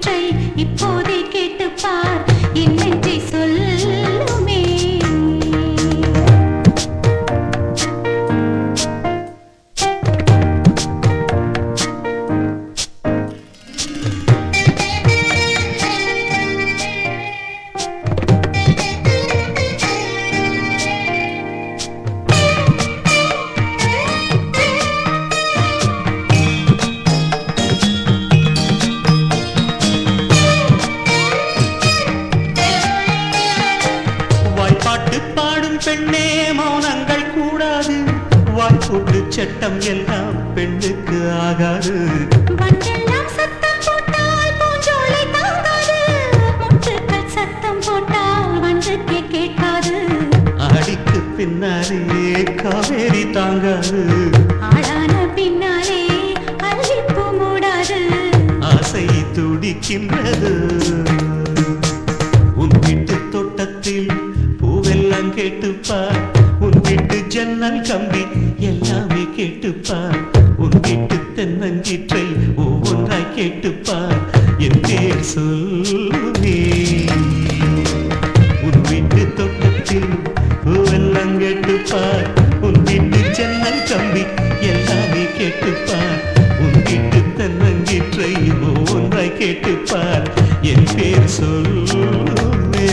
தென்னங்கீற்றை இப்போதே கேட்டுப்பார் என் நெஞ்சை சொல்லுமே. பெண்ணே மௌனங்கள் கூடாது, வாய்ப்பூட்டு சட்டம் எல்லாம் பெண்ணுக்கு ஆகாது. வண்டெல்லாம் சத்தம் போட்டால் பூஞ்சோலை தாங்காது, முட்டுக்கள் சத்தம் போட்டால் வண்டுக்கே கேட்காது. அடிக்கு பின்னாலே காவேரி தாங்காது, ஆளான பின்னாலே அல்லிப்பூ மூடாது. ஆசை துடிக்கின்றது உன் வீட்டு தோட்டத்தில் பூவெல்லாம் கேட்டுப்பார், உன் வீட்டு ஜன்னல் கம்பி எல்லாமே கேட்டுப்பார், உன் வீட்டு தென்னங்கீற்றை ஒவ்வொன்றாய் கேட்டுப்பார் என் பேர் சொல்லுமே. உன் வீட்டு தோட்டத்தில் பூவெல்லாம் கேட்டுப்பார், உன் வீட்டு ஜன்னல் கம்பி எல்லாமே கேட்டுப்பார், உன் வீட்டு தென்னங்கீற்றை ஒவ்வொன்றாய் கேட்டுப்பார் என் பேர் சொல்லுமே.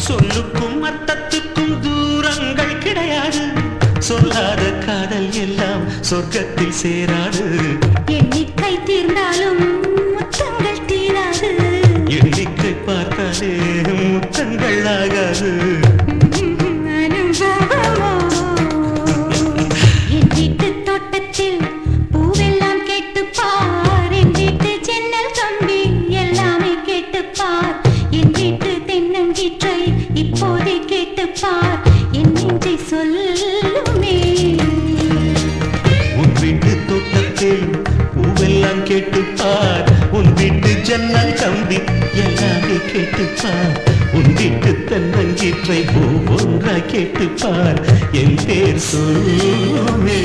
சொல்லுக்கும் அர்த்தத்துக்கும் தூரங்கள் கிடையாது, சொல்லாத காதல் எல்லாம் சொர்க்கத்தில் சேராது. எண்ணிக்கை தீர்ந்தாலும் முத்தங்கள் தீராது, எண்ணிக்கை பார்த்தாலே முத்தங்கள் ஆகாது. என் வீட்டு தோட்டத்தில் பூவெல்லாம் கேட்டுப்பார், என் வீட்டு ஜன்னல் கம்பி எல்லாமே கேட்டுப்பார், என் வீட்டு தென்னங்கீற்றை இப்போதே கேட்டுப்பார் என் நெஞ்சை சொல்லுமே. உன் வீட்டு தோட்டத்தில் பூவெல்லாம் கேட்டுப்பார், உன் வீட்டு ஜன்னல் கம்பி எல்லாமே கேட்டுப்பார், உன் வீட்டு தென்னங்கீற்றை ஒவ்வொன்றாய் கேட்டுப்பார் என் பேர் சொல்லுமே.